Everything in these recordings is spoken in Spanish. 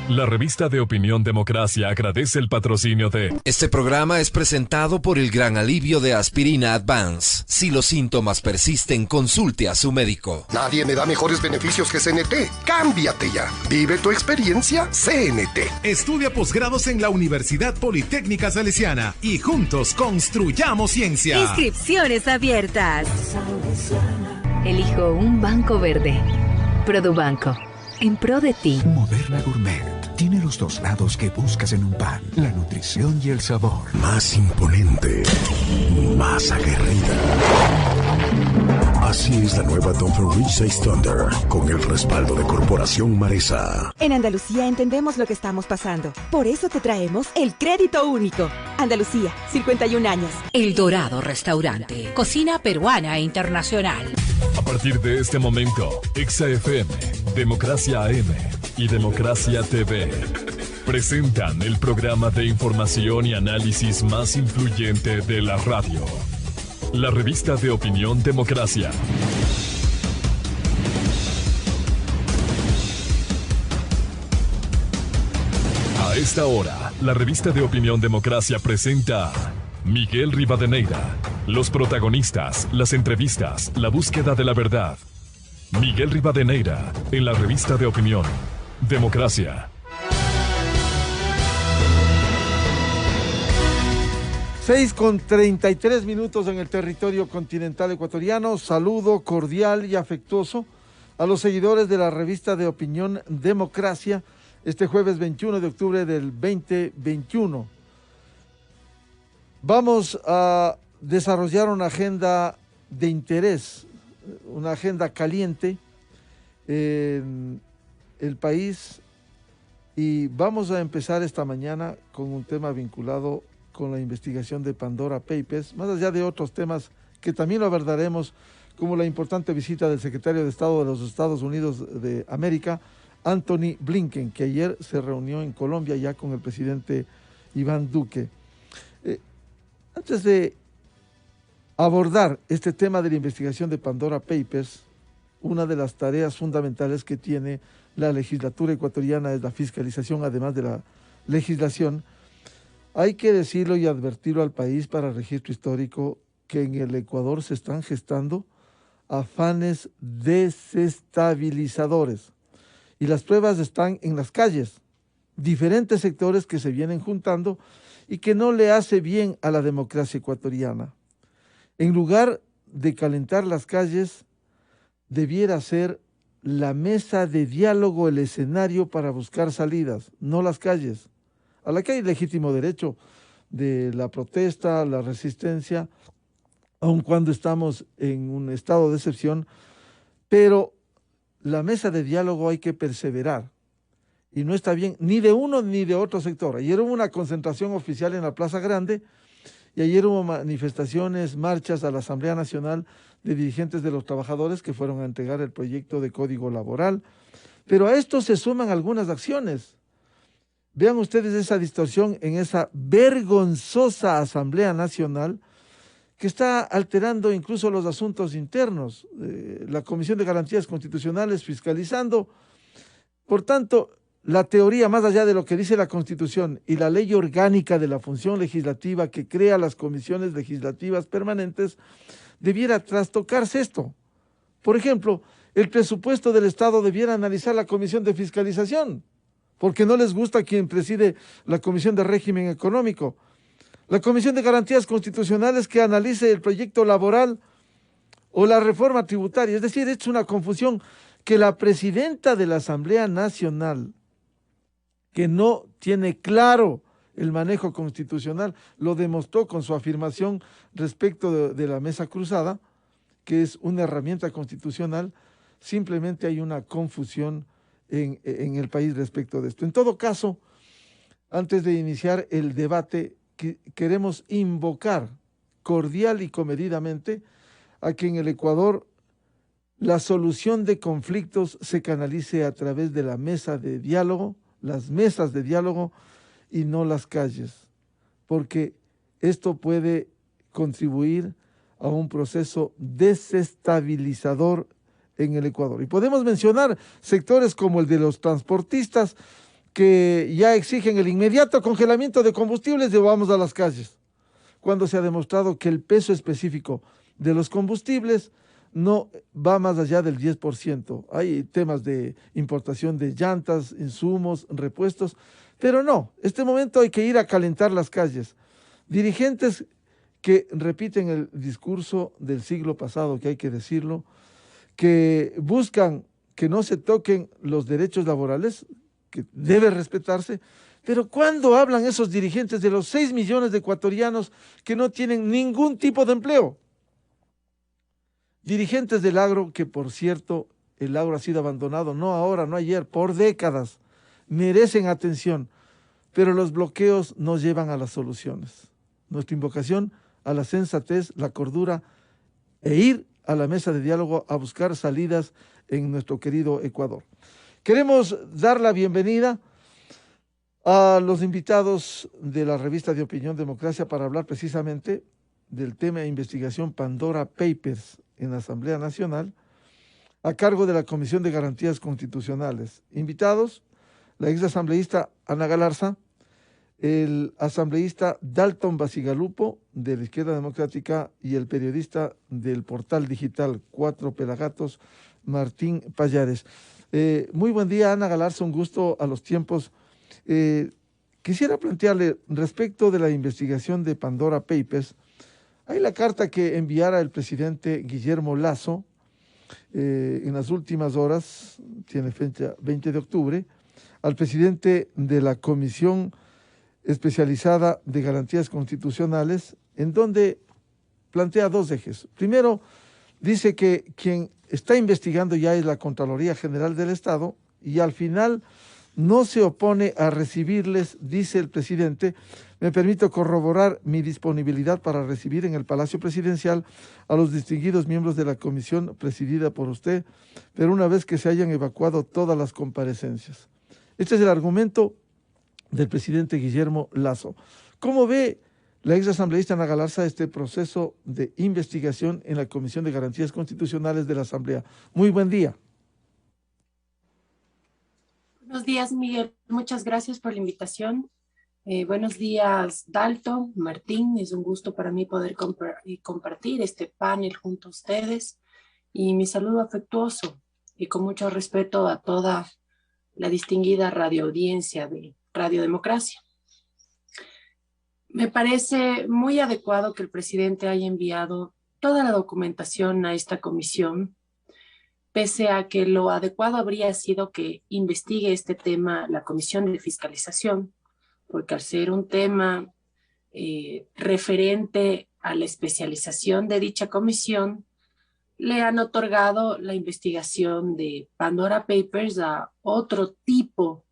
La revista de Opinión Democracia agradece el patrocinio de... Este programa es presentado por el gran alivio de Aspirina Advance. Si los síntomas persisten, consulte a su médico. Nadie me da mejores beneficios que CNT. Cámbiate ya. Vive tu experiencia CNT. Estudia posgrados en la Universidad Politécnica Salesiana y juntos construyamos ciencia. Inscripciones abiertas. Elijo un banco verde. Produbanco. En pro de ti. Moderna Gourmet tiene los dos lados que buscas en un pan: la nutrición y el sabor. Más imponente, más aguerrida. Así es la nueva Don Fenris 6 Thunder, con el respaldo de Corporación Maresa. En Andalucía entendemos lo que estamos pasando. Por eso te traemos el crédito único. Andalucía, 51 años. El Dorado Restaurante. Cocina peruana e internacional. A partir de este momento, Exa FM, Democracia AM y Democracia TV presentan el programa de información y análisis más influyente de la radio. La revista de Opinión Democracia. A esta hora, la revista de Opinión Democracia presenta a Miguel Rivadeneira. Los protagonistas, las entrevistas, la búsqueda de la verdad. Miguel Rivadeneira, en la revista de Opinión Democracia. 6:33 en el territorio continental ecuatoriano. Saludo cordial y afectuoso a los seguidores de la revista de Opinión Democracia este jueves 21 de octubre del 2021. Vamos a desarrollar una agenda de interés, una agenda caliente en el país, y vamos a empezar esta mañana con un tema vinculado con la investigación de Pandora Papers, más allá de otros temas que también lo abordaremos, como la importante visita del secretario de Estado de los Estados Unidos de América, Anthony Blinken, que ayer se reunió en Colombia ya con el presidente Iván Duque. Antes de abordar este tema de la investigación de Pandora Papers, una de las tareas fundamentales que tiene la legislatura ecuatoriana es la fiscalización, además de la legislación. Hay que decirlo y advertirlo al país para el registro histórico que en el Ecuador se están gestando afanes desestabilizadores. Y las pruebas están en las calles, diferentes sectores que se vienen juntando y que no le hace bien a la democracia ecuatoriana. En lugar de calentar las calles, debiera ser la mesa de diálogo el escenario para buscar salidas, no las calles, a la que hay legítimo derecho de la protesta, la resistencia, aun cuando estamos en un estado de excepción, pero la mesa de diálogo hay que perseverar, y no está bien ni de uno ni de otro sector. Ayer hubo una concentración oficial en la Plaza Grande, y ayer hubo manifestaciones, marchas a la Asamblea Nacional de dirigentes de los trabajadores que fueron a entregar el proyecto de Código Laboral, pero a esto se suman algunas acciones. Vean ustedes esa distorsión en esa vergonzosa Asamblea Nacional que está alterando incluso los asuntos internos, la Comisión de Garantías Constitucionales fiscalizando. Por tanto, la teoría, más allá de lo que dice la Constitución y la ley orgánica de la función legislativa que crea las comisiones legislativas permanentes, debiera trastocarse esto. Por ejemplo, el presupuesto del Estado debiera analizar la Comisión de Fiscalización, porque no les gusta quien preside la Comisión de Régimen Económico. La Comisión de Garantías Constitucionales que analice el proyecto laboral o la reforma tributaria. Es decir, es una confusión que la presidenta de la Asamblea Nacional, que no tiene claro el manejo constitucional, lo demostró con su afirmación respecto de la mesa cruzada, que es una herramienta constitucional. Simplemente hay una confusión en el país respecto de esto. En todo caso, antes de iniciar el debate, queremos invocar cordial y comedidamente a que en el Ecuador la solución de conflictos se canalice a través de la mesa de diálogo, las mesas de diálogo y no las calles, porque esto puede contribuir a un proceso desestabilizador en el Ecuador. Y podemos mencionar sectores como el de los transportistas, que ya exigen el inmediato congelamiento de combustibles, vamos a las calles, cuando se ha demostrado que el peso específico de los combustibles no va más allá del 10%. Hay temas de importación de llantas, insumos, repuestos, pero no, este momento hay que ir a calentar las calles. Dirigentes que repiten el discurso del siglo pasado, que hay que decirlo, que buscan que no se toquen los derechos laborales, que debe respetarse, pero ¿cuándo hablan esos dirigentes de los 6 millones de ecuatorianos que no tienen ningún tipo de empleo? Dirigentes del agro, que por cierto, el agro ha sido abandonado, no ahora, no ayer, por décadas, merecen atención, pero los bloqueos no llevan a las soluciones. Nuestra invocación a la sensatez, la cordura e ir a la mesa de diálogo a buscar salidas en nuestro querido Ecuador. Queremos dar la bienvenida a los invitados de la revista de Opinión Democracia para hablar precisamente del tema de investigación Pandora Papers en la Asamblea Nacional, a cargo de la Comisión de Garantías Constitucionales. Invitados, la exasambleísta Ana Galarza, el asambleísta Dalton Basigalupo, de la Izquierda Democrática, y el periodista del portal digital Cuatro Pelagatos, Martín Pallares. Muy buen día, Ana Galarza, un gusto a los tiempos. Quisiera plantearle, respecto de la investigación de Pandora Papers, hay la carta que enviara el presidente Guillermo Lasso en las últimas horas, tiene fecha 20 de octubre, al presidente de la Comisión Especializada de Garantías Constitucionales, en donde plantea dos ejes. Primero, dice que quien está investigando ya es la Contraloría General del Estado y al final no se opone a recibirles, dice el presidente. Me permito corroborar mi disponibilidad para recibir en el Palacio Presidencial a los distinguidos miembros de la comisión presidida por usted, pero una vez que se hayan evacuado todas las comparecencias. Este es el argumento del presidente Guillermo Lasso. ¿Cómo ve la exasambleísta Ana Galarza este proceso de investigación en la Comisión de Garantías Constitucionales de la Asamblea? Muy buen día. Buenos días, Miguel. Muchas gracias por la invitación. Buenos días, Dalton, Martín. Es un gusto para mí poder compartir este panel junto a ustedes. Y mi saludo afectuoso y con mucho respeto a toda la distinguida radioaudiencia de Radio Democracia. Me parece muy adecuado que el presidente haya enviado toda la documentación a esta comisión, pese a que lo adecuado habría sido que investigue este tema la Comisión de Fiscalización, porque al ser un tema referente a la especialización de dicha comisión, le han otorgado la investigación de Pandora Papers a otro tipo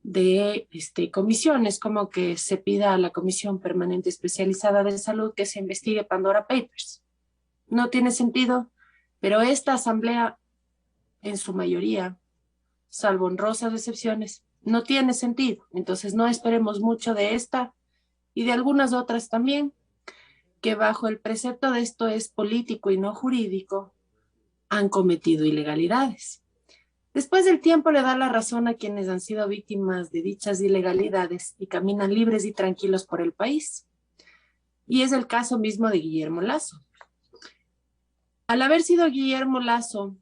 de comisiones, como que se pida a la Comisión Permanente Especializada de Salud que se investigue Pandora Papers. No tiene sentido, pero esta asamblea, en su mayoría, salvo honrosas excepciones, no tiene sentido. Entonces no esperemos mucho de esta y de algunas otras también, que bajo el precepto de esto es político y no jurídico, han cometido ilegalidades. Después del tiempo le da la razón a quienes han sido víctimas de dichas ilegalidades y caminan libres y tranquilos por el país. Y es el caso mismo de Guillermo Lasso. Al haber sido Guillermo Lasso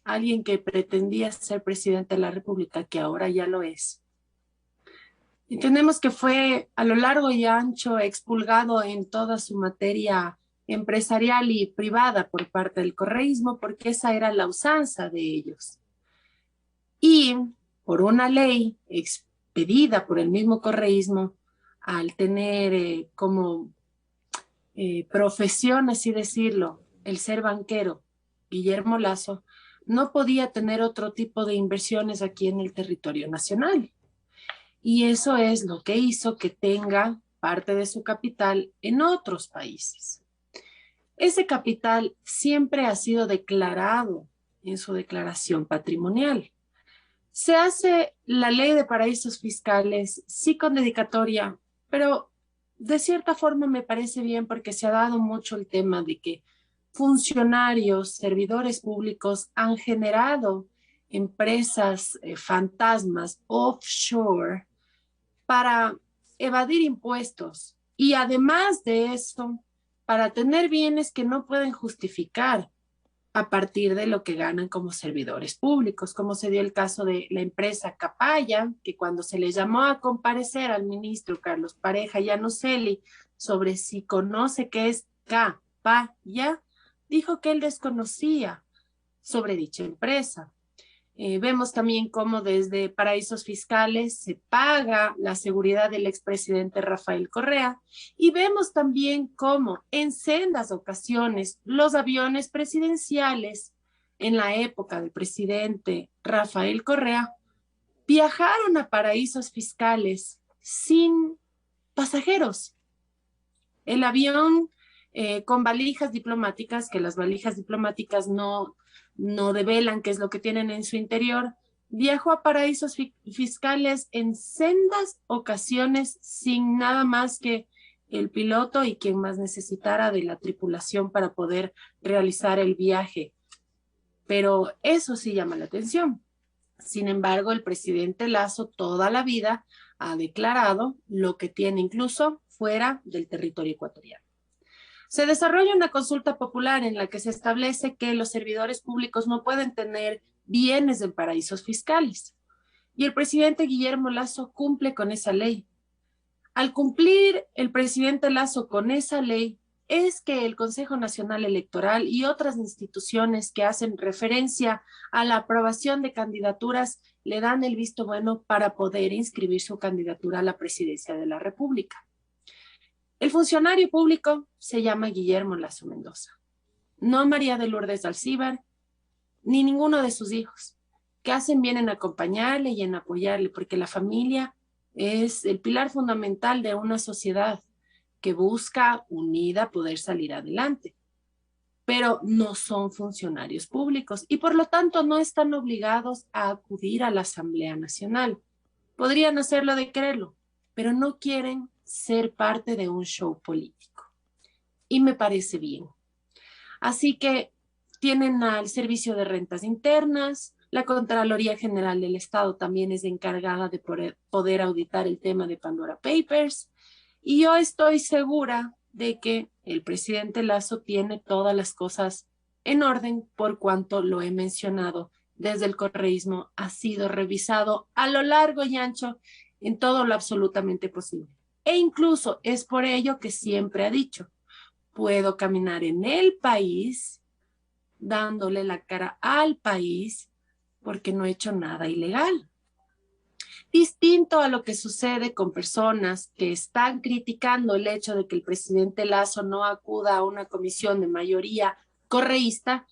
alguien que pretendía ser presidente de la República, que ahora ya lo es, entendemos que fue a lo largo y ancho expulgado en toda su materia empresarial y privada por parte del correísmo, porque esa era la usanza de ellos. Y por una ley expedida por el mismo correísmo, al tener como profesión, así decirlo, el ser banquero, Guillermo Lasso no podía tener otro tipo de inversiones aquí en el territorio nacional. Y eso es lo que hizo que tenga parte de su capital en otros países. Ese capital siempre ha sido declarado en su declaración patrimonial. Se hace la ley de paraísos fiscales, sí con dedicatoria, pero de cierta forma me parece bien porque se ha dado mucho el tema de que funcionarios, servidores públicos han generado empresas fantasmas offshore para evadir impuestos y además de eso, para tener bienes que no pueden justificar a partir de lo que ganan como servidores públicos, como se dio el caso de la empresa Capaya, que cuando se le llamó a comparecer al ministro Carlos Pareja Llanosselli sobre si conoce qué es Capaya, dijo que él desconocía sobre dicha empresa. Vemos también cómo desde paraísos fiscales se paga la seguridad del expresidente Rafael Correa y vemos también cómo en sendas ocasiones los aviones presidenciales en la época del presidente Rafael Correa viajaron a paraísos fiscales sin pasajeros. El avión con valijas diplomáticas, que las valijas diplomáticas no develan qué es lo que tienen en su interior, viajó a paraísos fiscales en sendas ocasiones sin nada más que el piloto y quien más necesitara de la tripulación para poder realizar el viaje. Pero eso sí llama la atención. Sin embargo, el presidente Lasso toda la vida ha declarado lo que tiene incluso fuera del territorio ecuatoriano. Se desarrolla una consulta popular en la que se establece que los servidores públicos no pueden tener bienes en paraísos fiscales. Y el presidente Guillermo Lasso cumple con esa ley. Al cumplir el presidente Lasso con esa ley, es que el Consejo Nacional Electoral y otras instituciones que hacen referencia a la aprobación de candidaturas le dan el visto bueno para poder inscribir su candidatura a la presidencia de la República. El funcionario público se llama Guillermo Lasso Mendoza, no María de Lourdes Alcíbar, ni ninguno de sus hijos, que hacen bien en acompañarle y en apoyarle, porque la familia es el pilar fundamental de una sociedad que busca unida poder salir adelante. Pero no son funcionarios públicos y por lo tanto no están obligados a acudir a la Asamblea Nacional. Podrían hacerlo de quererlo, pero no quieren ser parte de un show político. Y me parece bien. Así que tienen al Servicio de Rentas Internas, la Contraloría General del Estado también es encargada de poder auditar el tema de Pandora Papers, y yo estoy segura de que el presidente Lasso tiene todas las cosas en orden por cuanto lo he mencionado. Desde el correísmo ha sido revisado a lo largo y ancho en todo lo absolutamente posible. E incluso es por ello que siempre ha dicho, puedo caminar en el país dándole la cara al país porque no he hecho nada ilegal. Distinto a lo que sucede con personas que están criticando el hecho de que el presidente Lasso no acuda a una comisión de mayoría correísta,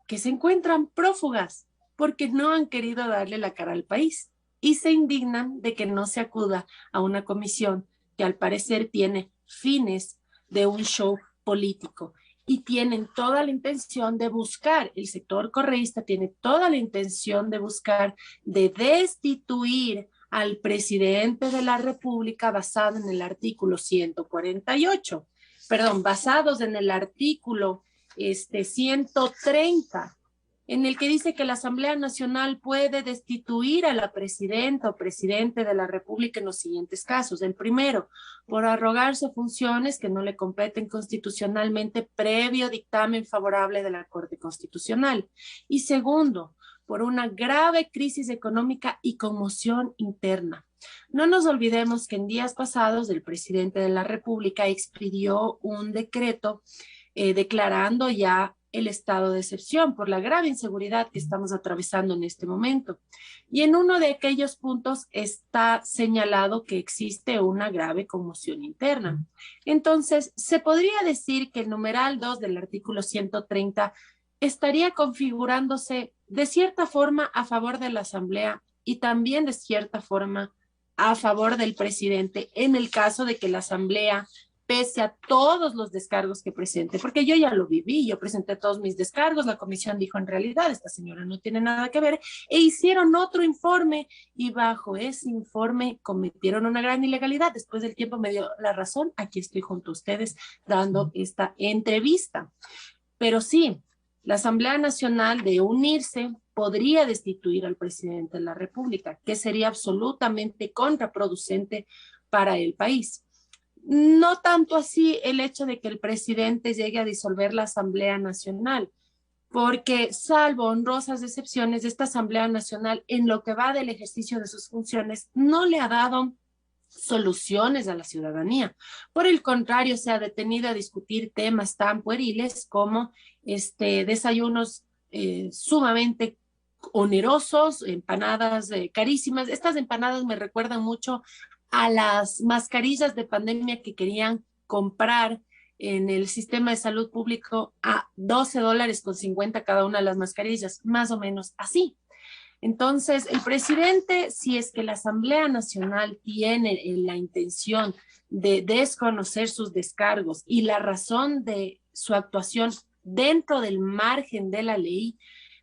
que se encuentran prófugas porque no han querido darle la cara al país y se indignan de que no se acuda a una comisión que al parecer tiene fines de un show político y tienen toda la intención de buscar, el sector correísta tiene toda la intención de buscar, de destituir al presidente de la República basado en el artículo 148, basados en el artículo 130, en el que dice que la Asamblea Nacional puede destituir a la presidenta o presidente de la República en los siguientes casos. El primero, por arrogarse funciones que no le competen constitucionalmente previo dictamen favorable de la Corte Constitucional. Y segundo, por una grave crisis económica y conmoción interna. No nos olvidemos que en días pasados el presidente de la República expidió un decreto declarando ya el estado de excepción por la grave inseguridad que estamos atravesando en este momento. Y en uno de aquellos puntos está señalado que existe una grave conmoción interna. Entonces, se podría decir que el numeral 2 del artículo 130 estaría configurándose de cierta forma a favor de la Asamblea y también de cierta forma a favor del presidente en el caso de que la Asamblea, pese a todos los descargos que presente, porque yo ya lo viví, yo presenté todos mis descargos, la comisión dijo en realidad esta señora no tiene nada que ver, e hicieron otro informe y bajo ese informe cometieron una gran ilegalidad. Después del tiempo me dio la razón, aquí estoy junto a ustedes dando esta entrevista. Pero sí, la Asamblea Nacional de unirse podría destituir al presidente de la República, que sería absolutamente contraproducente para el país. No tanto así el hecho de que el presidente llegue a disolver la Asamblea Nacional, porque salvo honrosas excepciones, esta Asamblea Nacional, en lo que va del ejercicio de sus funciones, no le ha dado soluciones a la ciudadanía. Por el contrario, se ha detenido a discutir temas tan pueriles como desayunos sumamente onerosos, empanadas carísimas. Estas empanadas me recuerdan mucho a las mascarillas de pandemia que querían comprar en el sistema de salud público a $12.50 cada una de las mascarillas, más o menos así. Entonces, el presidente, si es que la Asamblea Nacional tiene la intención de desconocer sus descargos y la razón de su actuación dentro del margen de la ley,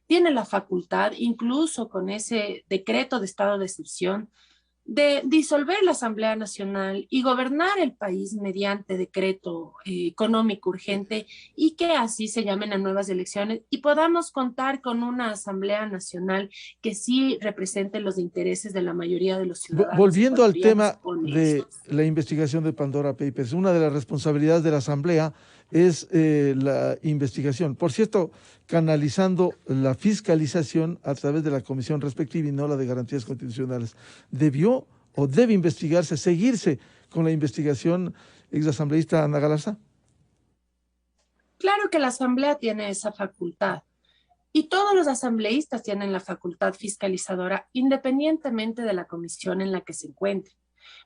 tiene la facultad, incluso con ese decreto de estado de excepción, de disolver la Asamblea Nacional y gobernar el país mediante decreto económico urgente y que así se llamen a nuevas elecciones y podamos contar con una Asamblea Nacional que sí represente los intereses de la mayoría de los ciudadanos. Volviendo al tema de la investigación de Pandora Papers, una de las responsabilidades de la Asamblea es la investigación. Por cierto, canalizando la fiscalización a través de la comisión respectiva y no la de garantías constitucionales. ¿Debió o debe investigarse, seguirse con la investigación, exasambleísta Ana Galarza? Claro que la Asamblea tiene esa facultad y todos los asambleístas tienen la facultad fiscalizadora independientemente de la comisión en la que se encuentren.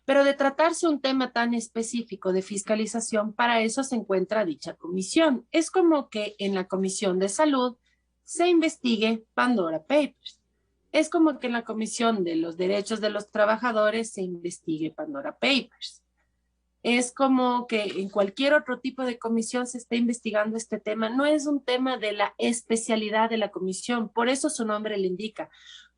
Pero de tratarse un tema tan específico de fiscalización, para eso se encuentra dicha comisión. Es como que en la Comisión de Salud se investigue Pandora Papers. Es como que en la Comisión de los Derechos de los Trabajadores se investigue Pandora Papers. Es como que en cualquier otro tipo de comisión se esté investigando este tema. No es un tema de la especialidad de la comisión. Por eso su nombre le indica.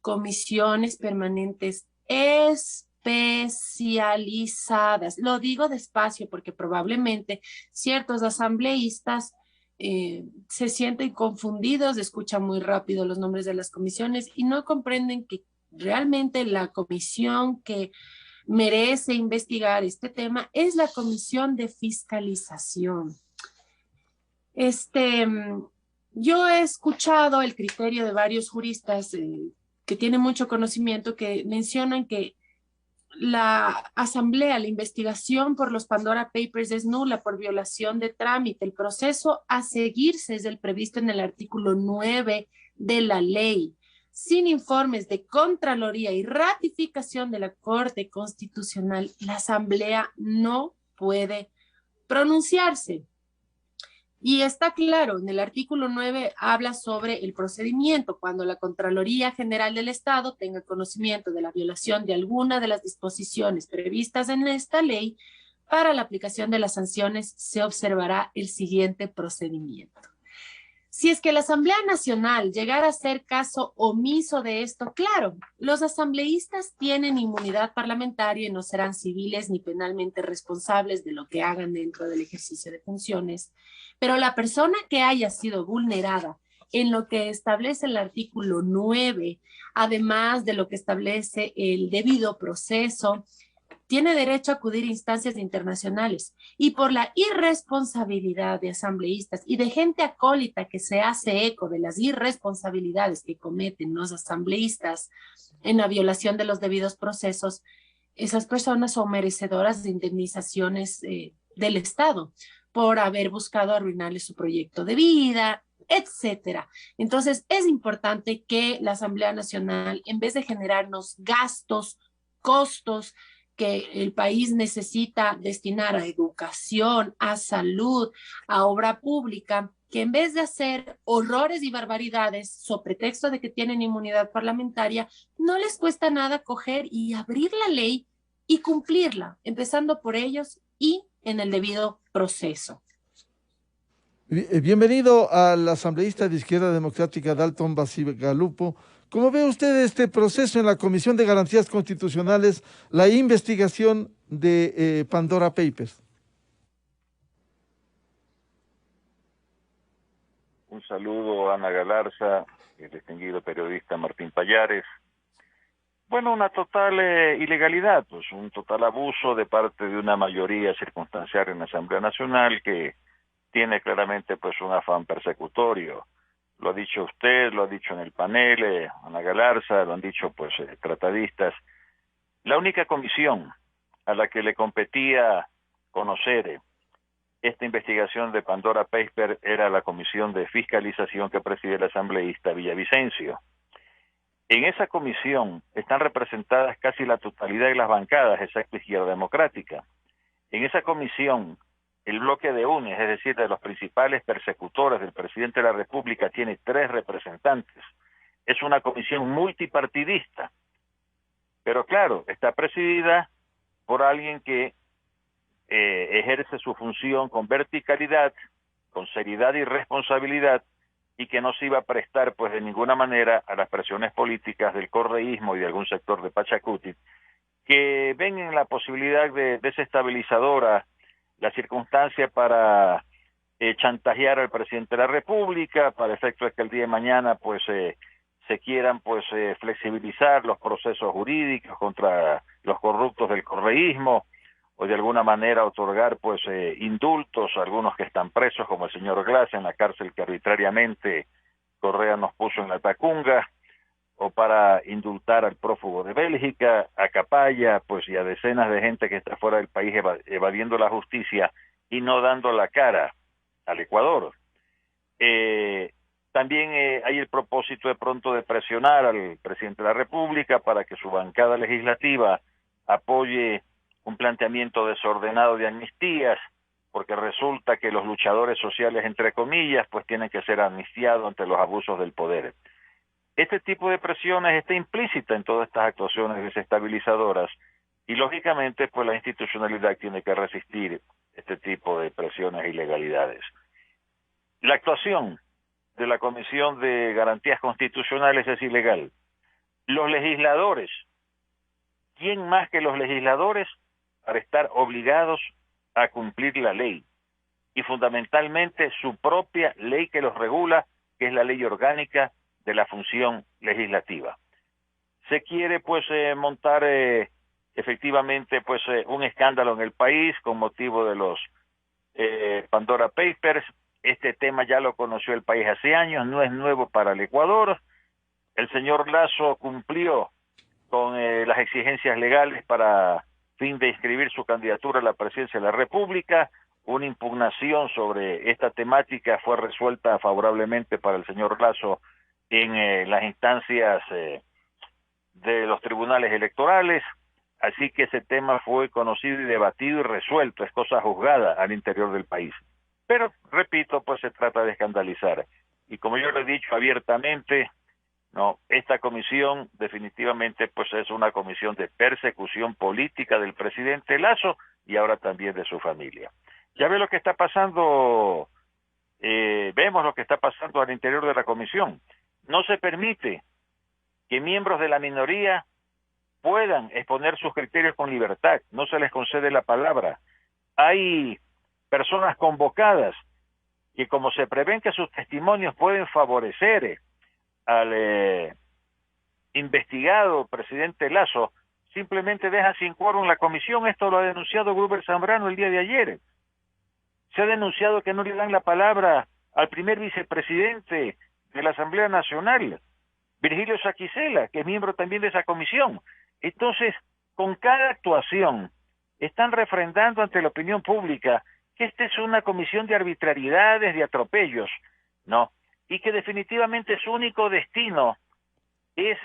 Comisiones permanentes especializadas. Lo digo despacio porque probablemente ciertos asambleístas se sienten confundidos, escuchan muy rápido los nombres de las comisiones y no comprenden que realmente la comisión que merece investigar este tema es la Comisión de Fiscalización. Yo he escuchado el criterio de varios juristas que tienen mucho conocimiento que mencionan que la asamblea, la investigación por los Pandora Papers es nula por violación de trámite. El proceso a seguirse es el previsto en el artículo 9 de la ley. Sin informes de Contraloría y ratificación de la Corte Constitucional, la Asamblea no puede pronunciarse. Y está claro, en el artículo 9 habla sobre el procedimiento cuando la Contraloría General del Estado tenga conocimiento de la violación de alguna de las disposiciones previstas en esta ley. Para la aplicación de las sanciones se observará el siguiente procedimiento. Si es que la Asamblea Nacional llegara a hacer caso omiso de esto, claro, los asambleístas tienen inmunidad parlamentaria y no serán civiles ni penalmente responsables de lo que hagan dentro del ejercicio de funciones, pero la persona que haya sido vulnerada en lo que establece el artículo 9, además de lo que establece el debido proceso, tiene derecho a acudir a instancias internacionales y por la irresponsabilidad de asambleístas y de gente acólita que se hace eco de las irresponsabilidades que cometen los asambleístas en la violación de los debidos procesos, esas personas son merecedoras de indemnizaciones del Estado por haber buscado arruinarles su proyecto de vida, etcétera. Entonces, es importante que la Asamblea Nacional, en vez de generarnos gastos, costos, que el país necesita destinar a educación, a salud, a obra pública, que en vez de hacer horrores y barbaridades sobre pretexto de que tienen inmunidad parlamentaria, no les cuesta nada coger y abrir la ley y cumplirla, empezando por ellos y en el debido proceso. Bienvenido al asambleísta de Izquierda Democrática Dalton Bacigalupo. ¿Cómo ve usted este proceso en la Comisión de Garantías Constitucionales, la investigación de Pandora Papers? Un saludo a Ana Galarza, el distinguido periodista Martín Pallares. Bueno, una total ilegalidad, pues un total abuso de parte de una mayoría circunstancial en la Asamblea Nacional que tiene claramente pues un afán persecutorio. Lo ha dicho usted, lo ha dicho en el panel, Ana Galarza, lo han dicho pues tratadistas. La única comisión a la que le competía conocer esta investigación de Pandora Papers era la comisión de fiscalización que preside el asambleísta Villavicencio. En esa comisión están representadas casi la totalidad de las bancadas, excepto Izquierda Democrática. En esa comisión, el bloque de UNES, es decir, de los principales persecutores del presidente de la República, tiene 3 representantes. Es una comisión multipartidista. Pero claro, está presidida por alguien que ejerce su función con verticalidad, con seriedad y responsabilidad, y que no se iba a prestar pues de ninguna manera a las presiones políticas del correísmo y de algún sector de Pachacuti, que ven en la posibilidad de desestabilizadora la circunstancia para chantajear al presidente de la República, para efecto de que el día de mañana pues se quieran pues flexibilizar los procesos jurídicos contra los corruptos del correísmo, o de alguna manera otorgar pues indultos a algunos que están presos, como el señor Glass en la cárcel que arbitrariamente Correa nos puso en la Tacunga, o para indultar al prófugo de Bélgica, a Capaya, pues y a decenas de gente que está fuera del país evadiendo la justicia y no dando la cara al Ecuador. También hay el propósito de pronto de presionar al presidente de la República para que su bancada legislativa apoye un planteamiento desordenado de amnistías, porque resulta que los luchadores sociales, entre comillas, pues tienen que ser amnistiados ante los abusos del poder. Este tipo de presiones está implícita en todas estas actuaciones desestabilizadoras y, lógicamente, pues la institucionalidad tiene que resistir este tipo de presiones e ilegalidades. La actuación de la Comisión de Garantías Constitucionales es ilegal. Los legisladores, ¿quién más que los legisladores para estar obligados a cumplir la ley? Y fundamentalmente su propia ley que los regula, que es la ley orgánica de la función legislativa. Se quiere pues montar efectivamente pues un escándalo en el país con motivo de los Pandora Papers. Este tema ya lo conoció el país hace años, no es nuevo para el Ecuador. El señor Lasso cumplió con las exigencias legales para fin de inscribir su candidatura a la presidencia de la República. Una impugnación sobre esta temática fue resuelta favorablemente para el señor Lasso en las instancias de los tribunales electorales, así que ese tema fue conocido y debatido y resuelto, es cosa juzgada al interior del país. Pero, repito, pues se trata de escandalizar. Y como yo lo he dicho abiertamente, no, esta comisión definitivamente pues es una comisión de persecución política del presidente Lasso y ahora también de su familia. Ya ve lo que está pasando, vemos lo que está pasando al interior de la comisión. No se permite que miembros de la minoría puedan exponer sus criterios con libertad, no se les concede la palabra. Hay personas convocadas que, como se prevén que sus testimonios pueden favorecer al investigado presidente Lasso, simplemente dejan sin quórum la comisión. Esto lo ha denunciado Gruber Zambrano el día de ayer. Se ha denunciado que no le dan la palabra al primer vicepresidente de la Asamblea Nacional, Virgilio Saquicela, que es miembro también de esa comisión. Entonces, con cada actuación, están refrendando ante la opinión pública que esta es una comisión de arbitrariedades, de atropellos, ¿no? Y que definitivamente su único destino es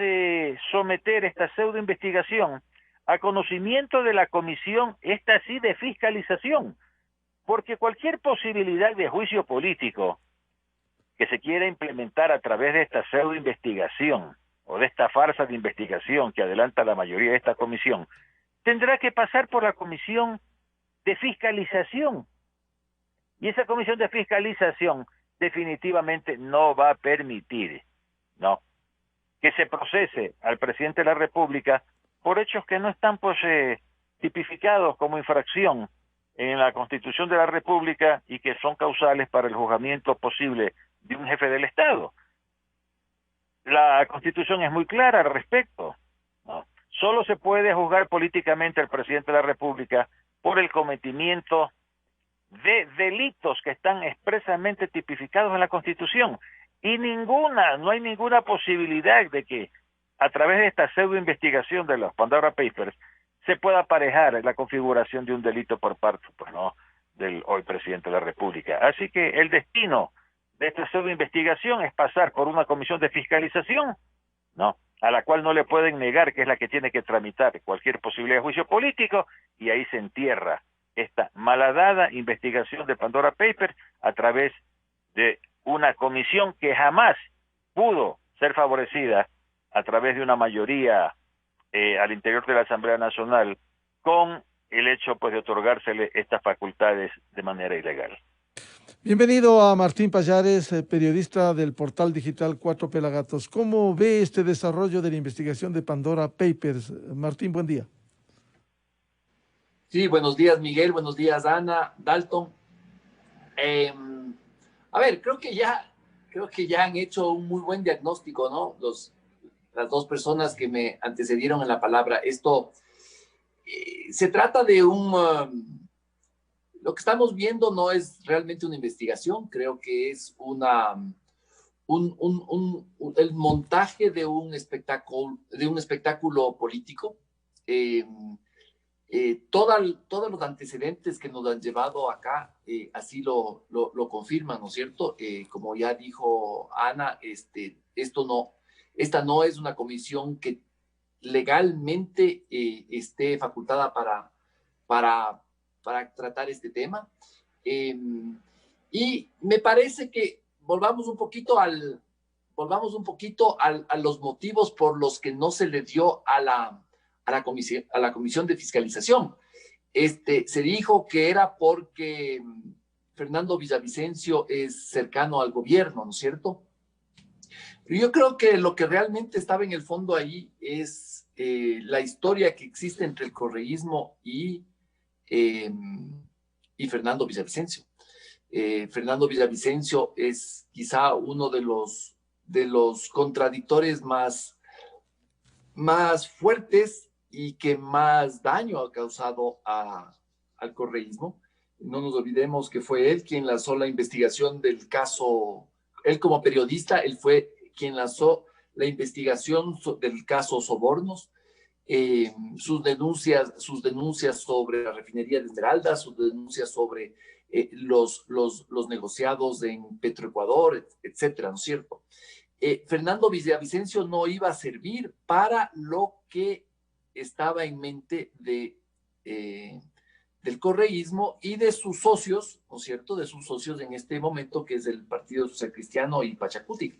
someter esta pseudo investigación a conocimiento de la comisión, esta sí de fiscalización, porque cualquier posibilidad de juicio político que se quiera implementar a través de esta pseudo investigación o de esta farsa de investigación que adelanta la mayoría de esta comisión, tendrá que pasar por la comisión de fiscalización. Y esa comisión de fiscalización definitivamente no va a permitir, ¿no?, que se procese al presidente de la República por hechos que no están pues tipificados como infracción en la Constitución de la República y que son causales para el juzgamiento posible de un jefe del Estado. la Constitución es muy clara al respecto, ¿no? Solo se puede juzgar políticamente al presidente de la República por el cometimiento de delitos que están expresamente tipificados en la Constitución. Y no hay ninguna posibilidad de que a través de esta pseudo-investigación de los Pandora Papers se pueda aparejar la configuración de un delito por parte, pues no, del hoy presidente de la República. Así que el destino de esta pseudo-investigación es pasar por una comisión de fiscalización, ¿no?, a la cual no le pueden negar que es la que tiene que tramitar cualquier posibilidad de juicio político, y ahí se entierra esta malhadada investigación de Pandora Papers a través de una comisión que jamás pudo ser favorecida a través de una mayoría al interior de la Asamblea Nacional con el hecho, pues, de otorgársele estas facultades de manera ilegal. Bienvenido a Martín Pallares, periodista del portal digital Cuatro Pelagatos. ¿Cómo ve este desarrollo de la investigación de Pandora Papers? Martín, buen día. Sí, buenos días, Miguel. Buenos días, Ana, Dalton. A ver, creo que ya han hecho un muy buen diagnóstico, ¿no? Las dos personas que me antecedieron en la palabra. Esto se trata de lo que estamos viendo no es realmente una investigación, creo que es el montaje de un espectáculo político. Todos los antecedentes que nos han llevado acá así lo confirman, ¿no es cierto? Como ya dijo Ana, esta no es una comisión que legalmente esté facultada para tratar este tema. Y me parece que volvamos un poquito a los motivos por los que no se le dio a la comisión de fiscalización. Se dijo que era porque Fernando Villavicencio es cercano al gobierno, ¿no es cierto? Pero yo creo que lo que realmente estaba en el fondo ahí es la historia que existe entre el correísmo y Fernando Villavicencio. Fernando Villavicencio es quizá uno de los contradictores más fuertes y que más daño ha causado al correísmo. No nos olvidemos que fue él quien lanzó la investigación del caso, él como periodista, él fue quien lanzó la investigación del caso Sobornos, sus denuncias sobre la refinería de Esmeraldas, sus denuncias sobre los negociados en Petroecuador, etcétera, ¿no es cierto? Fernando Villavicencio no iba a servir para lo que estaba en mente del correísmo y de sus socios, ¿no es cierto?, de sus socios en este momento, que es el Partido Social Cristiano y Pachacutic.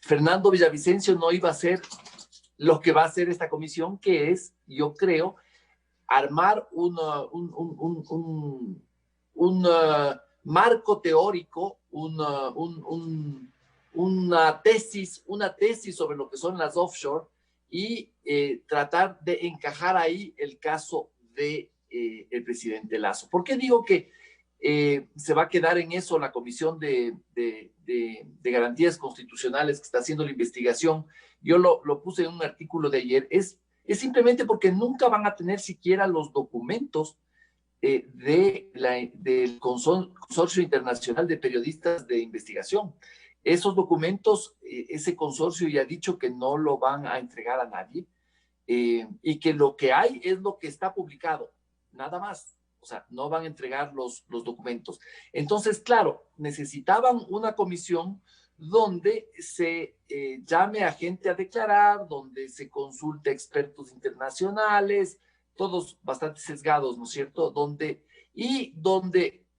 Fernando Villavicencio no iba a ser lo que va a hacer esta comisión, que es, yo creo, armar un marco teórico, una tesis sobre lo que son las offshore y tratar de encajar ahí el caso de el presidente Lasso. ¿Por qué digo que se va a quedar en eso la Comisión de Garantías Constitucionales que está haciendo la investigación? Yo lo puse en un artículo de ayer. Es simplemente porque nunca van a tener siquiera los documentos del Consorcio Internacional de Periodistas de Investigación. Esos documentos, ese consorcio ya ha dicho que no lo van a entregar a nadie y que lo que hay es lo que está publicado, nada más. O sea, no van a entregar los documentos. Entonces, claro, necesitaban una comisión donde se llame a gente a declarar, donde se consulte a expertos internacionales, todos bastante sesgados, ¿no es cierto? Donde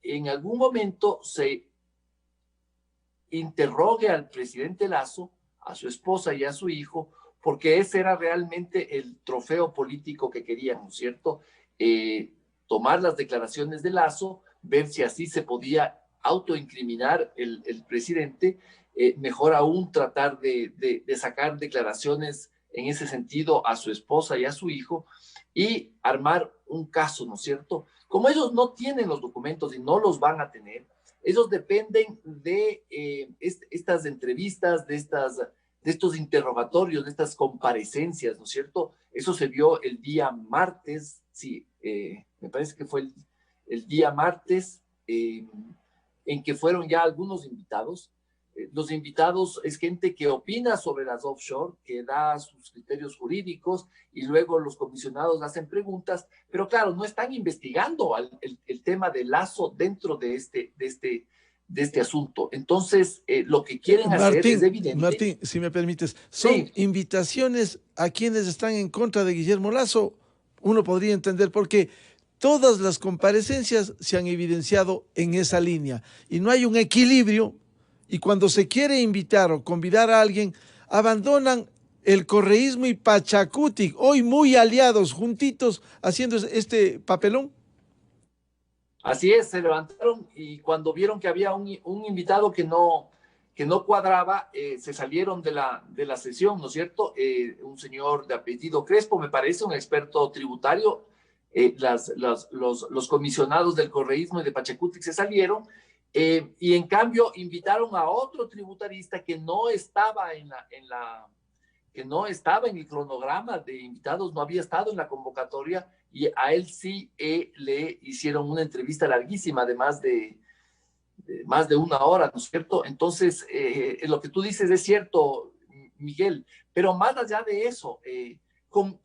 en algún momento se interrogue al presidente Lasso, a su esposa y a su hijo, porque ese era realmente el trofeo político que querían, ¿no es cierto? Tomar las declaraciones de Lasso, ver si así se podía autoincriminar el presidente, mejor aún tratar de sacar declaraciones en ese sentido a su esposa y a su hijo y armar un caso, ¿no es cierto? Como ellos no tienen los documentos y no los van a tener, Ellos dependen de estas entrevistas, de estos interrogatorios, de estas comparecencias, ¿no es cierto? Eso se vio el día martes, sí, me parece que fue el día martes, en que fueron ya algunos invitados. Los invitados es gente que opina sobre las offshore, que da sus criterios jurídicos y luego los comisionados hacen preguntas, pero claro, no están investigando el tema de Lazo dentro de este asunto. Entonces, lo que quieren hacer es evidente. Martín, si me permites, son invitaciones a quienes están en contra de Guillermo Lazo. Uno podría entender por qué. Todas las comparecencias se han evidenciado en esa línea y no hay un equilibrio. Y cuando se quiere invitar o convidar a alguien, abandonan el correísmo y Pachacutic, hoy muy aliados, juntitos, haciendo este papelón. Así es, se levantaron y cuando vieron que había un invitado que no cuadraba, se salieron de la sesión, ¿no es cierto? Un señor de apellido Crespo, me parece, un experto tributario. Los comisionados del correísmo y de Pachacutic se salieron. Y en cambio invitaron a otro tributarista que no estaba en el cronograma de invitados, no había estado en la convocatoria, y a él sí le hicieron una entrevista larguísima de más de 1 hora, ¿no es cierto? Entonces, lo que tú dices es cierto, Miguel, pero más allá de eso, con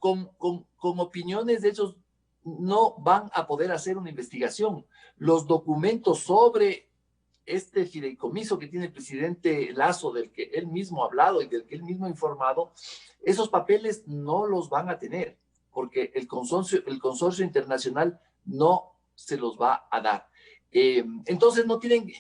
opiniones de ellos no van a poder hacer una investigación. Los documentos sobre este fideicomiso que tiene el presidente Lazo, del que él mismo ha hablado y del que él mismo ha informado, esos papeles no los van a tener, porque el consorcio internacional no se los va a dar. Entonces no tienen,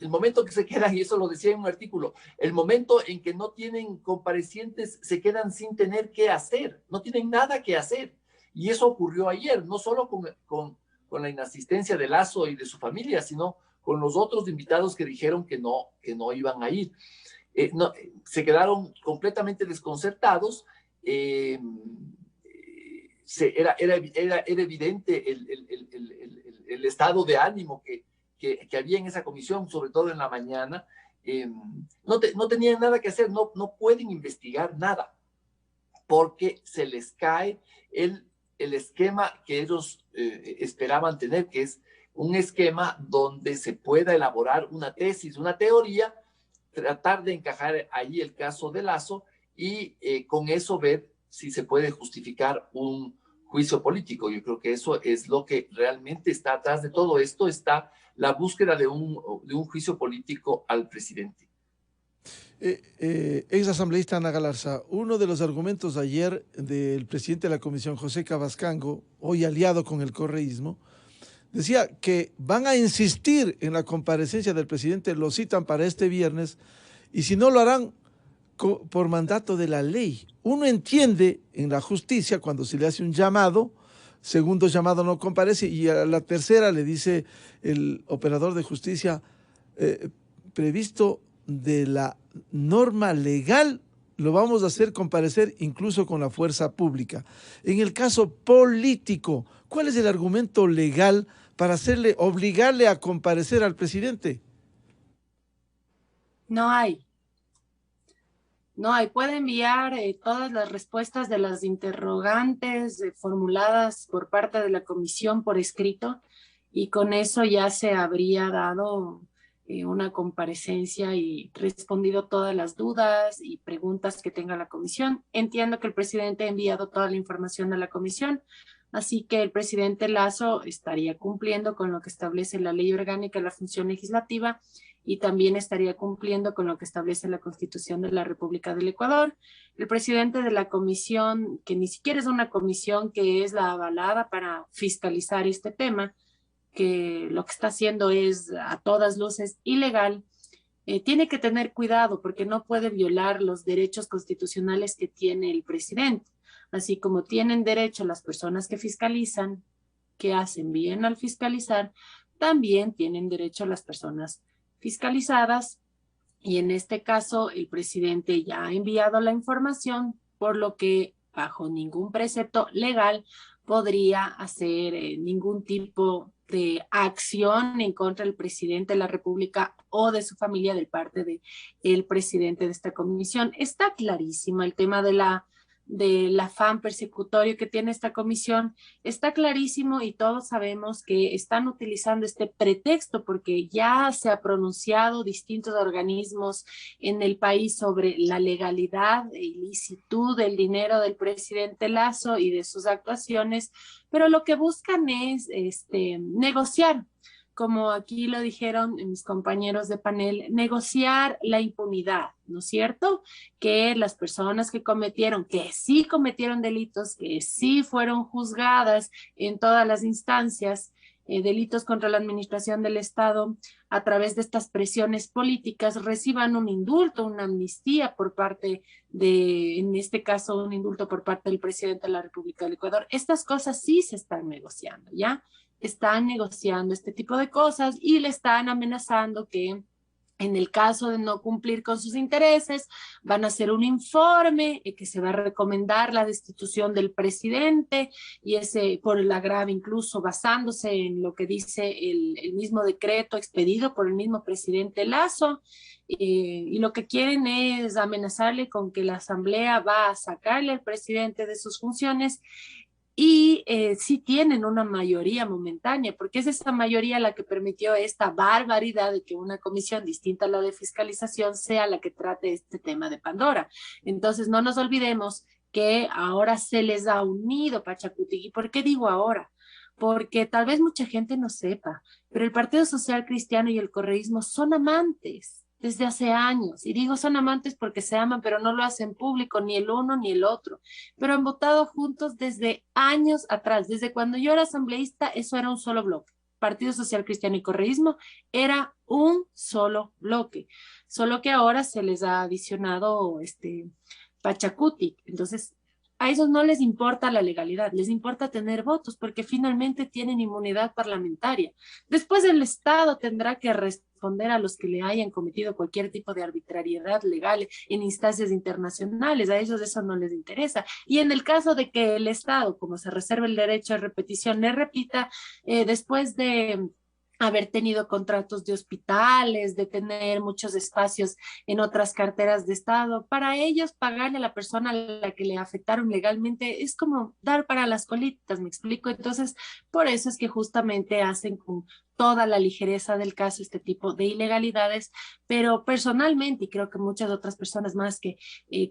el momento que se quedan, y eso lo decía en un artículo, el momento en que no tienen comparecientes, se quedan sin tener qué hacer, no tienen nada que hacer. Y eso ocurrió ayer, no solo con la inasistencia de Lazo y de su familia, sino con los otros invitados que dijeron que no iban a ir. Se quedaron completamente desconcertados. Era evidente el estado de ánimo que había en esa comisión, sobre todo en la mañana. No tenían nada que hacer, no pueden investigar nada, porque se les cae el esquema que ellos esperaban tener, que es un esquema donde se pueda elaborar una tesis, una teoría, tratar de encajar ahí el caso de Lazo y con eso ver si se puede justificar un juicio político. Yo creo que eso es lo que realmente está atrás de todo esto, está la búsqueda de un juicio político al presidente. Ex asambleísta Ana Galarza, uno de los argumentos ayer del presidente de la comisión, José Cabascango, hoy aliado con el correísmo, decía que van a insistir en la comparecencia del presidente, lo citan para este viernes, y si no lo harán por mandato de la ley. Uno entiende en la justicia cuando se le hace un llamado, segundo llamado no comparece, y a la tercera le dice el operador de justicia, previsto de la norma legal, lo vamos a hacer comparecer incluso con la fuerza pública. En el caso político, ¿cuál es el argumento legal para obligarle a comparecer al presidente? No hay. Puede enviar todas las respuestas de las interrogantes formuladas por parte de la comisión por escrito, y con eso ya se habría dado una comparecencia y respondido todas las dudas y preguntas que tenga la comisión. Entiendo que el presidente ha enviado toda la información a la comisión, así que el presidente Lazo estaría cumpliendo con lo que establece la ley orgánica de la función legislativa y también estaría cumpliendo con lo que establece la Constitución de la República del Ecuador. El presidente de la comisión, que ni siquiera es una comisión que es la avalada para fiscalizar este tema, que lo que está haciendo es a todas luces ilegal, tiene que tener cuidado porque no puede violar los derechos constitucionales que tiene el presidente. Así como tienen derecho las personas que fiscalizan, que hacen bien al fiscalizar, también tienen derecho las personas fiscalizadas, y en este caso el presidente ya ha enviado la información, por lo que bajo ningún precepto legal podría hacer ningún tipo de acción en contra del presidente de la República o de su familia de parte del presidente de esta comisión. Está clarísimo el tema del afán persecutorio que tiene esta comisión, está clarísimo y todos sabemos que están utilizando este pretexto porque ya se ha pronunciado distintos organismos en el país sobre la legalidad e ilicitud del dinero del presidente Lasso y de sus actuaciones, pero lo que buscan es negociar, como aquí lo dijeron mis compañeros de panel, negociar la impunidad, ¿no es cierto? Que las personas que sí cometieron delitos, que sí fueron juzgadas en todas las instancias, delitos contra la administración del Estado, a través de estas presiones políticas, reciban un indulto, una amnistía por parte en este caso, un indulto por parte del presidente de la República del Ecuador. Estas cosas sí se están negociando, ¿ya? Están negociando este tipo de cosas y le están amenazando que en el caso de no cumplir con sus intereses, van a hacer un informe que se va a recomendar la destitución del presidente y ese por el agravio, incluso basándose en lo que dice el mismo decreto expedido por el mismo presidente Lasso. Y lo que quieren es amenazarle con que la Asamblea va a sacarle al presidente de sus funciones. Y sí tienen una mayoría momentánea, porque es esa mayoría la que permitió esta barbaridad de que una comisión distinta a la de fiscalización sea la que trate este tema de Pandora. Entonces no nos olvidemos que ahora se les ha unido Pachacuti. ¿Y por qué digo ahora? Porque tal vez mucha gente no sepa, pero el Partido Social Cristiano y el correísmo son amantes desde hace años, y digo son amantes porque se aman, pero no lo hacen público, ni el uno ni el otro, pero han votado juntos desde años atrás, desde cuando yo era asambleísta, eso era un solo bloque, Partido Social Cristiano y Correísmo era un solo bloque, solo que ahora se les ha adicionado Pachacuti, entonces a ellos no les importa la legalidad, les importa tener votos porque finalmente tienen inmunidad parlamentaria. Después el Estado tendrá que responder a los que le hayan cometido cualquier tipo de arbitrariedad legal en instancias internacionales, a ellos eso no les interesa. Y en el caso de que el Estado, como se reserva el derecho a repetición, le repita, después de haber tenido contratos de hospitales, de tener muchos espacios en otras carteras de Estado, para ellos pagarle a la persona a la que le afectaron legalmente es como dar para las colitas, ¿me explico? Entonces, por eso es que justamente hacen con toda la ligereza del caso este tipo de ilegalidades, pero personalmente, y creo que muchas otras personas más que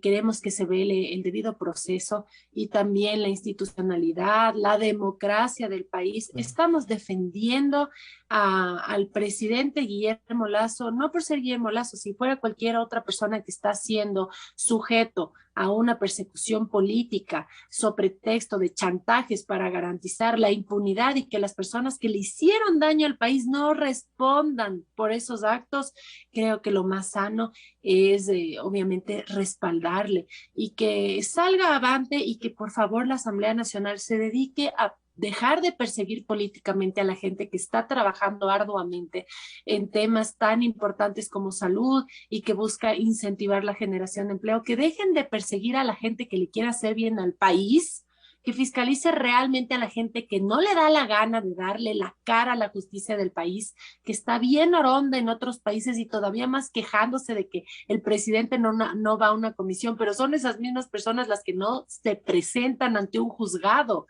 queremos que se vele el debido proceso y también la institucionalidad, la democracia del país, estamos defendiendo al presidente Guillermo Lasso, no por ser Guillermo Lasso, si fuera cualquier otra persona que está siendo sujeto a una persecución política sobre pretexto de chantajes para garantizar la impunidad y que las personas que le hicieron daño al país no respondan por esos actos, creo que lo más sano es obviamente respaldarle y que salga avante y que por favor la Asamblea Nacional se dedique a dejar de perseguir políticamente a la gente que está trabajando arduamente en temas tan importantes como salud y que busca incentivar la generación de empleo, que dejen de perseguir a la gente que le quiera hacer bien al país, que fiscalice realmente a la gente que no le da la gana de darle la cara a la justicia del país, que está bien oronda en otros países y todavía más quejándose de que el presidente no va a una comisión, pero son esas mismas personas las que no se presentan ante un juzgado.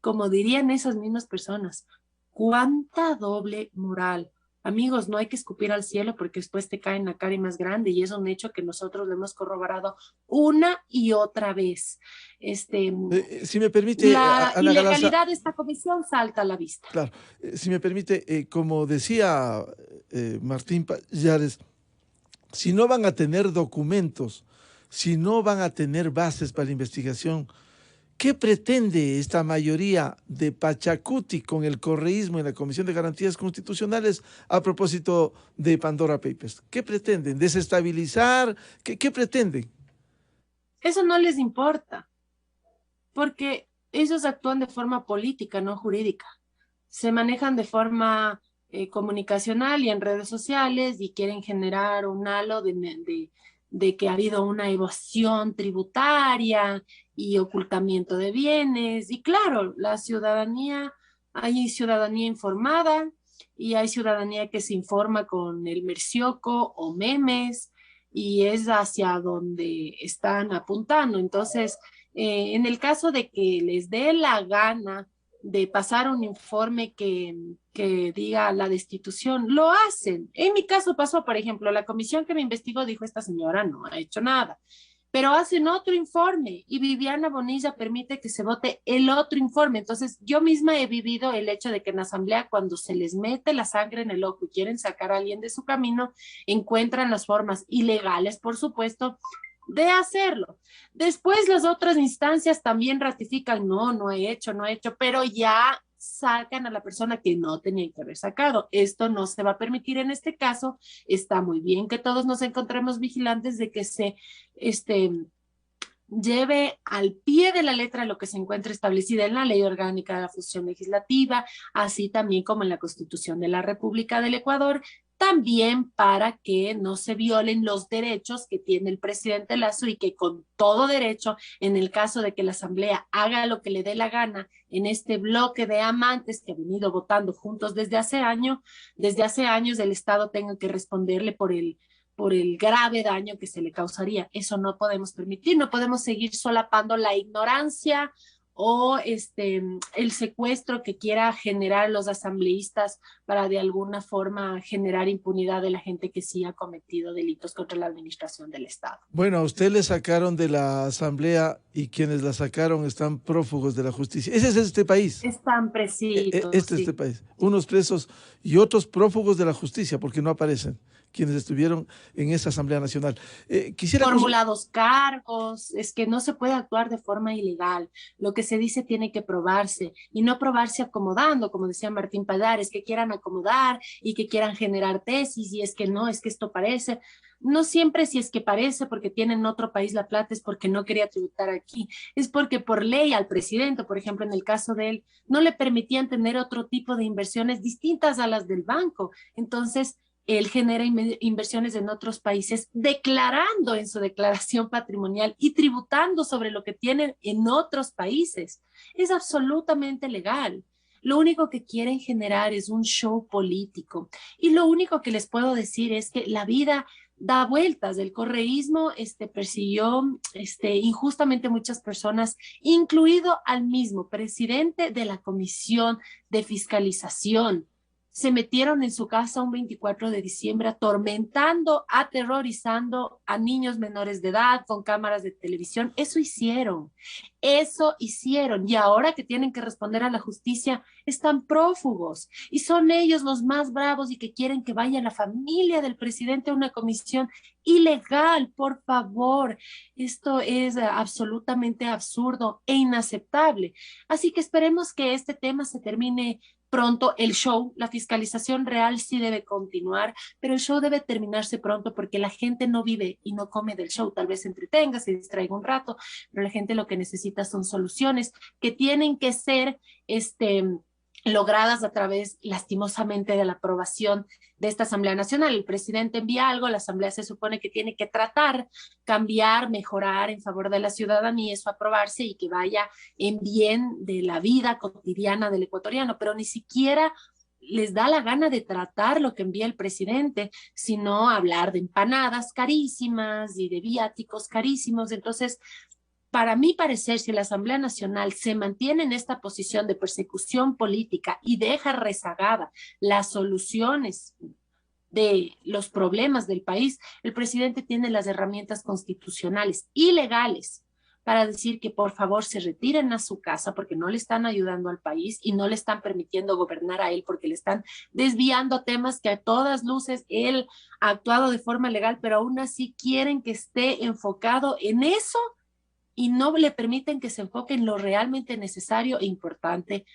Como dirían esas mismas personas, ¿cuánta doble moral? Amigos, no hay que escupir al cielo porque después te cae en la cara y más grande, y es un hecho que nosotros lo hemos corroborado una y otra vez. Si me permite, la Ana ilegalidad Galarza, de esta comisión salta a la vista. Claro, si me permite, como decía Martín Pallares, si no van a tener documentos, si no van a tener bases para la investigación, ¿qué pretende esta mayoría de Pachacuti con el correísmo en la Comisión de Garantías Constitucionales a propósito de Pandora Papers? ¿Qué pretenden? ¿Desestabilizar? ¿Qué pretenden? Eso no les importa, porque ellos actúan de forma política, no jurídica. Se manejan de forma comunicacional y en redes sociales y quieren generar un halo de de que ha habido una evasión tributaria y ocultamiento de bienes. Y claro, la ciudadanía, hay ciudadanía informada y hay ciudadanía que se informa con el mercioco o memes, y es hacia donde están apuntando. Entonces, en el caso de que les dé la gana de pasar un informe que diga la destitución, lo hacen. En mi caso pasó, por ejemplo, la comisión que me investigó dijo, esta señora no ha hecho nada, pero hacen otro informe y Viviana Bonilla permite que se vote el otro informe. Entonces, yo misma he vivido el hecho de que en la asamblea, cuando se les mete la sangre en el ojo y quieren sacar a alguien de su camino, encuentran las formas ilegales, por supuesto, de hacerlo. Después las otras instancias también ratifican, no he hecho, pero ya sacan a la persona que no tenía que haber sacado. Esto no se va a permitir en este caso. Está muy bien que todos nos encontremos vigilantes de que se lleve al pie de la letra lo que se encuentra establecida en la Ley Orgánica de la Función Legislativa, así también como en la Constitución de la República del Ecuador, también para que no se violen los derechos que tiene el presidente Lasso y que con todo derecho, en el caso de que la Asamblea haga lo que le dé la gana en este bloque de amantes que ha venido votando juntos desde hace años, el Estado tenga que responderle por el grave daño que se le causaría. Eso no podemos permitir, no podemos seguir solapando la ignorancia o el secuestro que quiera generar los asambleístas para de alguna forma generar impunidad de la gente que sí ha cometido delitos contra la administración del Estado. Bueno, a usted le sacaron de la asamblea y quienes la sacaron están prófugos de la justicia. Ese es este país. Están presididos. Este país. Unos presos y otros prófugos de la justicia porque no aparecen quienes estuvieron en esa Asamblea Nacional. Formulados cargos, es que no se puede actuar de forma ilegal. Lo que se dice tiene que probarse y no probarse acomodando, como decía Martín Pallares, que quieran acomodar y que quieran generar tesis y es que no, es que esto parece. No siempre si es que parece porque tiene en otro país la plata es porque no quería tributar aquí, es porque por ley al presidente, por ejemplo, en el caso de él, no le permitían tener otro tipo de inversiones distintas a las del banco. Entonces, él genera inversiones en otros países, declarando en su declaración patrimonial y tributando sobre lo que tienen en otros países. Es absolutamente legal. Lo único que quieren generar es un show político. Y lo único que les puedo decir es que la vida da vueltas. El correísmo persiguió injustamente muchas personas, incluido al mismo presidente de la Comisión de Fiscalización. Se metieron en su casa un 24 de diciembre atormentando, aterrorizando a niños menores de edad con cámaras de televisión. Eso hicieron. Y ahora que tienen que responder a la justicia, están prófugos. Y son ellos los más bravos y que quieren que vaya la familia del presidente a una comisión ilegal. Por favor, esto es absolutamente absurdo e inaceptable. Así que esperemos que este tema se termine pronto. El show, la fiscalización real sí debe continuar, pero el show debe terminarse pronto porque la gente no vive y no come del show. Tal vez se entretenga, se distraiga un rato, pero la gente lo que necesita son soluciones que tienen que ser logradas a través, lastimosamente, de la aprobación de esta Asamblea Nacional. El presidente envía algo, la Asamblea se supone que tiene que tratar, cambiar, mejorar en favor de la ciudadanía, eso aprobarse y que vaya en bien de la vida cotidiana del ecuatoriano, pero ni siquiera les da la gana de tratar lo que envía el presidente, sino hablar de empanadas carísimas y de viáticos carísimos. Entonces, para mi parecer, si la Asamblea Nacional se mantiene en esta posición de persecución política y deja rezagada las soluciones de los problemas del país, el presidente tiene las herramientas constitucionales y legales para decir que por favor se retiren a su casa porque no le están ayudando al país y no le están permitiendo gobernar a él porque le están desviando temas que a todas luces él ha actuado de forma legal, pero aún así quieren que esté enfocado en eso y no le permiten que se enfoque en lo realmente necesario e importante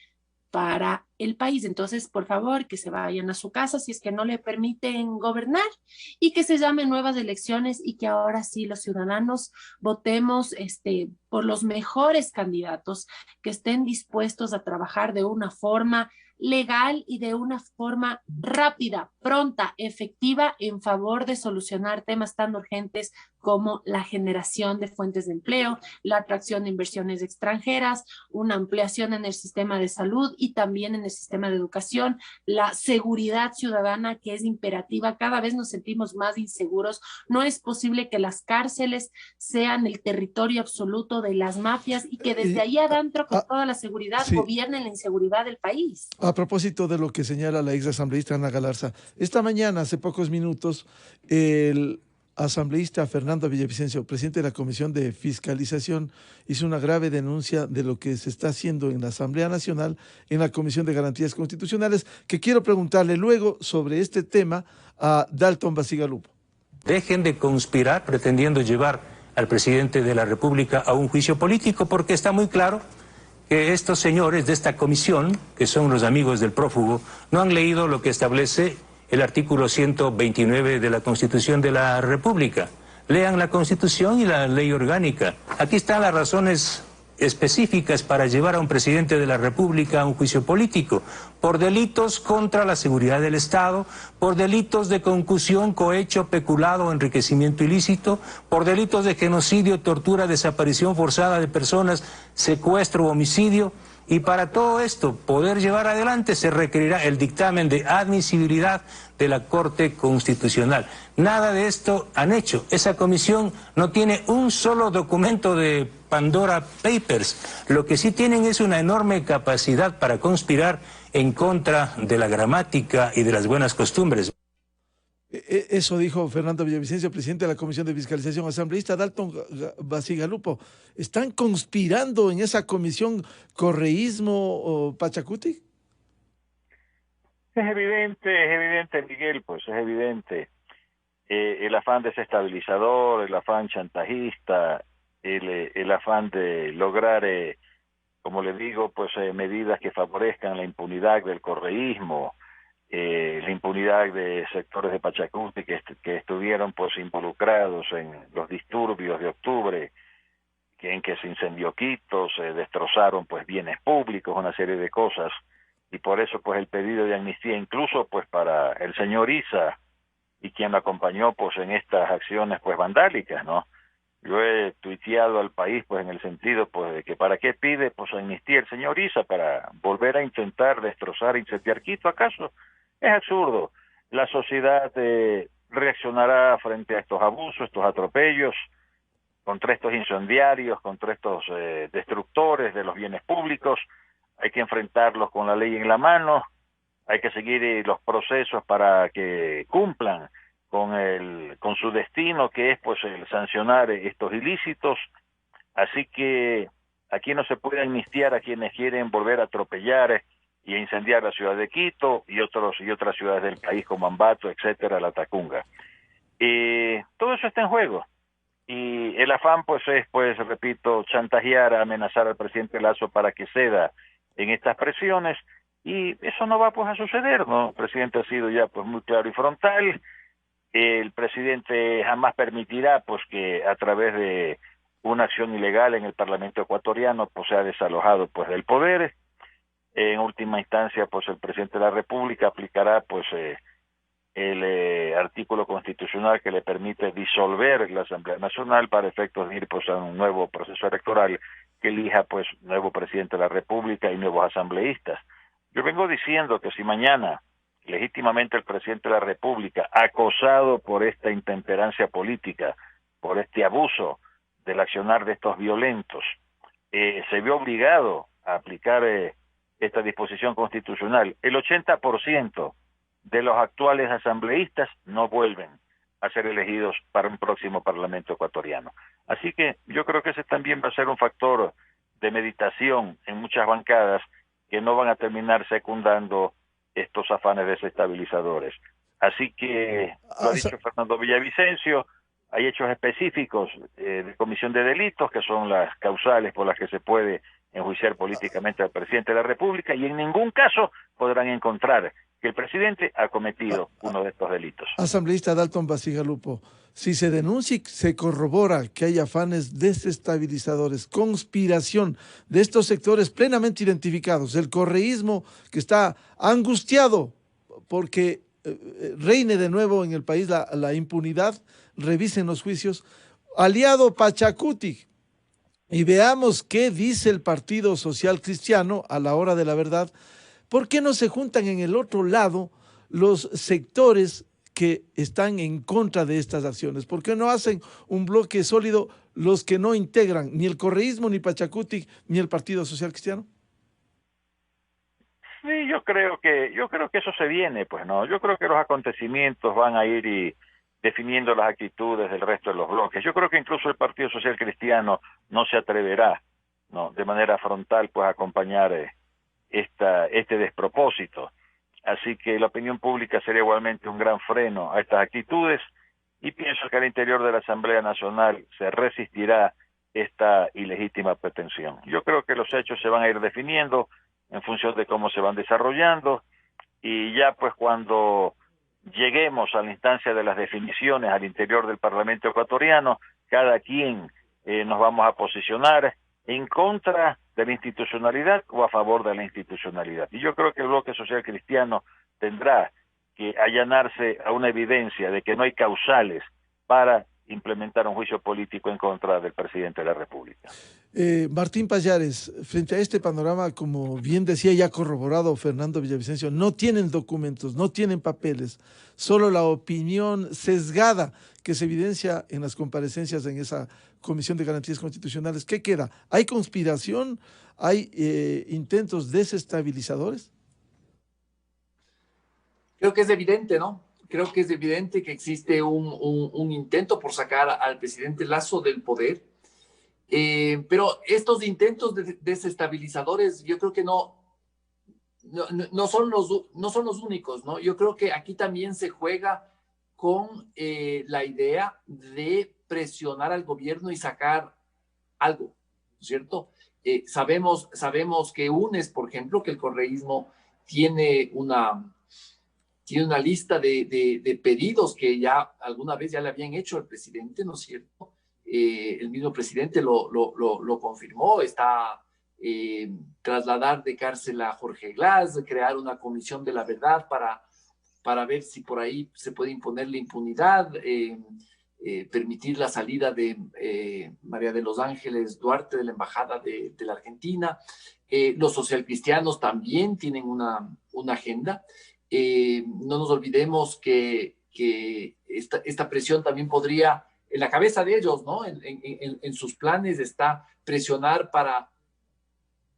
para el país. Entonces, por favor, que se vayan a su casa si es que no le permiten gobernar y que se llamen nuevas elecciones y que ahora sí los ciudadanos votemos por los mejores candidatos que estén dispuestos a trabajar de una forma legal y de una forma rápida, pronta, efectiva en favor de solucionar temas tan urgentes como la generación de fuentes de empleo, la atracción de inversiones extranjeras, una ampliación en el sistema de salud y también en el sistema de educación, la seguridad ciudadana que es imperativa. Cada vez nos sentimos más inseguros. No es posible que las cárceles sean el territorio absoluto de las mafias y que desde ahí adentro con toda la seguridad gobiernen la inseguridad del país. A propósito de lo que señala la ex asambleísta Ana Galarza, esta mañana, hace pocos minutos, el asambleísta Fernando Villavicencio, presidente de la Comisión de Fiscalización, hizo una grave denuncia de lo que se está haciendo en la Asamblea Nacional, en la Comisión de Garantías Constitucionales, que quiero preguntarle luego sobre este tema a Dalton Basigalupo. Dejen de conspirar pretendiendo llevar al presidente de la República a un juicio político, porque está muy claro que estos señores de esta comisión, que son los amigos del prófugo, no han leído lo que establece el artículo 129 de la Constitución de la República. Lean la Constitución y la ley orgánica. Aquí están las razones específicas para llevar a un presidente de la República a un juicio político, por delitos contra la seguridad del Estado, por delitos de concusión, cohecho, peculado o enriquecimiento ilícito, por delitos de genocidio, tortura, desaparición forzada de personas, secuestro o homicidio. Y para todo esto poder llevar adelante se requerirá el dictamen de admisibilidad de la Corte Constitucional. Nada de esto han hecho. Esa comisión no tiene un solo documento de Pandora Papers. Lo que sí tienen es una enorme capacidad para conspirar en contra de la gramática y de las buenas costumbres. Eso dijo Fernando Villavicencio, presidente de la Comisión de Fiscalización asambleísta. Dalton Basigalupo, ¿están conspirando en esa comisión correísmo o Pachacuti? Es evidente, Miguel, pues es evidente. El afán desestabilizador, el afán chantajista, el afán de lograr, como le digo, pues medidas que favorezcan la impunidad del correísmo, la impunidad de sectores de Pachacuti que estuvieron pues involucrados en los disturbios de octubre, en que se incendió Quito, se destrozaron pues bienes públicos, una serie de cosas, y por eso pues el pedido de amnistía incluso pues para el señor Issa y quien lo acompañó pues en estas acciones pues vandálicas, ¿no? Yo he tuiteado al país pues en el sentido pues de que para qué pide pues amnistía el señor Issa, para volver a intentar destrozar e incendiar Quito, ¿acaso? Es absurdo. La sociedad reaccionará frente a estos abusos, estos atropellos, contra estos incendiarios, contra estos destructores de los bienes públicos. Hay que enfrentarlos con la ley en la mano, hay que seguir los procesos para que cumplan con su destino, que es pues el sancionar estos ilícitos. Así que aquí no se puede amnistiar a quienes quieren volver a atropellar y a incendiar la ciudad de Quito y otras ciudades del país como Ambato, etcétera, La Tacunga. Todo eso está en juego. Y el afán pues es, pues repito, chantajear, amenazar al presidente Lasso para que ceda en estas presiones, y eso no va pues a suceder, ¿no? El presidente ha sido ya pues muy claro y frontal. El presidente jamás permitirá pues que a través de una acción ilegal en el Parlamento ecuatoriano pues sea desalojado pues del poder. En última instancia pues el presidente de la República aplicará pues el artículo constitucional que le permite disolver la Asamblea Nacional para efectos de ir pues a un nuevo proceso electoral que elija pues nuevo presidente de la República y nuevos asambleístas. Yo vengo diciendo que si mañana legítimamente el presidente de la República, acosado por esta intemperancia política, por este abuso del accionar de estos violentos, se vio obligado a aplicar esta disposición constitucional, el 80% de los actuales asambleístas no vuelven a ser elegidos para un próximo Parlamento ecuatoriano. Así que yo creo que ese también va a ser un factor de meditación en muchas bancadas que no van a terminar secundando estos afanes desestabilizadores. Así que, lo ha dicho Fernando Villavicencio, hay hechos específicos de comisión de delitos que son las causales por las que se puede enjuiciar políticamente al presidente de la República, y en ningún caso podrán encontrar que el presidente ha cometido uno de estos delitos. Asambleísta Dalton Bacigalupo, si se denuncia y se corrobora que hay afanes desestabilizadores, conspiración de estos sectores plenamente identificados, el correísmo que está angustiado porque reine de nuevo en el país la impunidad, revisen los juicios, aliado Pachacuti, y veamos qué dice el Partido Social Cristiano a la hora de la verdad. ¿Por qué no se juntan en el otro lado los sectores que están en contra de estas acciones? ¿Por qué no hacen un bloque sólido los que no integran ni el correísmo, ni Pachacuti, ni el Partido Social Cristiano? Sí, yo creo que eso se viene, pues no. Yo creo que los acontecimientos van a ir y definiendo las actitudes del resto de los bloques. Yo creo que incluso el Partido Social Cristiano no se atreverá, no, de manera frontal, pues a acompañar este despropósito. Así que la opinión pública sería igualmente un gran freno a estas actitudes y pienso que al interior de la Asamblea Nacional se resistirá esta ilegítima pretensión. Yo creo que los hechos se van a ir definiendo en función de cómo se van desarrollando y ya pues cuando lleguemos a la instancia de las definiciones al interior del Parlamento ecuatoriano, cada quien nos vamos a posicionar en contra de la institucionalidad o a favor de la institucionalidad. Y yo creo que el bloque social cristiano tendrá que allanarse a una evidencia de que no hay causales para implementar un juicio político en contra del presidente de la República. Martín Pallares, frente a este panorama, como bien decía ya corroborado Fernando Villavicencio, no tienen documentos, no tienen papeles, solo la opinión sesgada que se evidencia en las comparecencias en esa Comisión de Garantías Constitucionales. ¿Qué queda? ¿Hay conspiración? ¿Hay intentos desestabilizadores? Creo que es evidente, ¿no? Creo que es evidente que existe un intento por sacar al presidente Lasso del poder, pero estos intentos desestabilizadores yo creo que no son los únicos, ¿no? Yo creo que aquí también se juega con la idea de presionar al gobierno y sacar algo, ¿cierto? Sabemos que UNES, por ejemplo, que el correísmo tiene una lista de pedidos que ya alguna vez ya le habían hecho al presidente, ¿no es cierto? El mismo presidente lo confirmó, está trasladar de cárcel a Jorge Glass, crear una comisión de la verdad para ver si por ahí se puede imponer la impunidad, permitir la salida de María de los Ángeles Duarte de la Embajada de la Argentina. Los socialcristianos también tienen una agenda. No nos olvidemos que esta presión también podría, en la cabeza de ellos, ¿no? En sus planes está presionar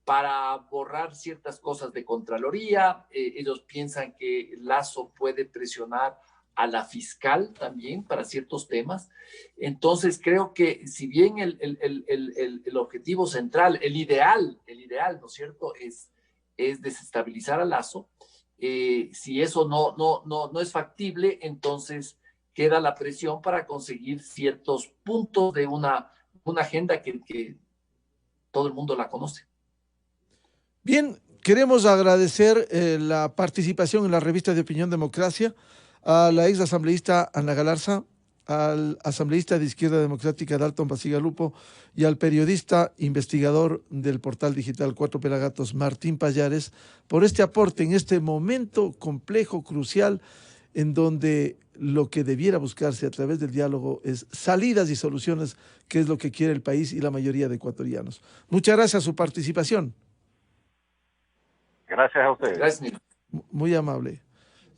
para borrar ciertas cosas de Contraloría. Ellos piensan que Lasso puede presionar a la fiscal también para ciertos temas. Entonces creo que si bien el objetivo central, el ideal, ¿no es cierto?, es desestabilizar a Lasso, si eso no es factible, entonces queda la presión para conseguir ciertos puntos de una agenda que todo el mundo la conoce. Bien, queremos agradecer la participación en la revista de Opinión Democracia a la ex asambleísta Ana Galarza, al asambleísta de Izquierda Democrática Dalton Bacigalupo y al periodista investigador del portal digital Cuatro Pelagatos Martín Pallares por este aporte en este momento complejo, crucial, en donde lo que debiera buscarse a través del diálogo es salidas y soluciones, que es lo que quiere el país y la mayoría de ecuatorianos. Muchas gracias a su participación. Gracias a ustedes. Gracias. Muy amable.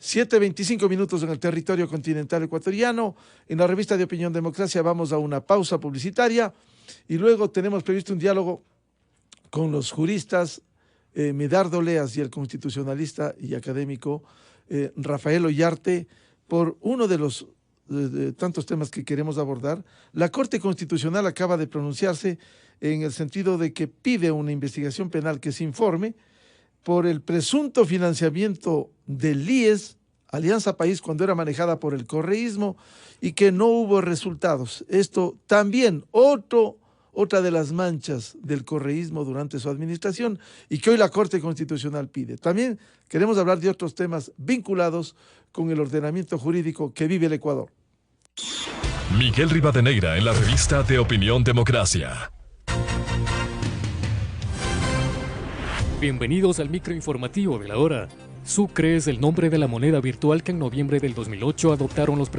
7:25 minutos en el territorio continental ecuatoriano. En la revista de Opinión Democracia vamos a una pausa publicitaria y luego tenemos previsto un diálogo con los juristas Medardo Leas y el constitucionalista y académico Rafael Ollarte por uno de los tantos temas que queremos abordar. La Corte Constitucional acaba de pronunciarse en el sentido de que pide una investigación penal que se informe por el presunto financiamiento del IES, Alianza País, cuando era manejada por el correísmo, y que no hubo resultados. Esto también, otro otra de las manchas del correísmo durante su administración y que hoy la Corte Constitucional pide. También queremos hablar de otros temas vinculados con el ordenamiento jurídico que vive el Ecuador. Miguel Rivadeneira en la revista de Opinión Democracia. Bienvenidos al microinformativo de la hora. Sucre es el nombre de la moneda virtual que en noviembre del 2008 adoptaron los presidentes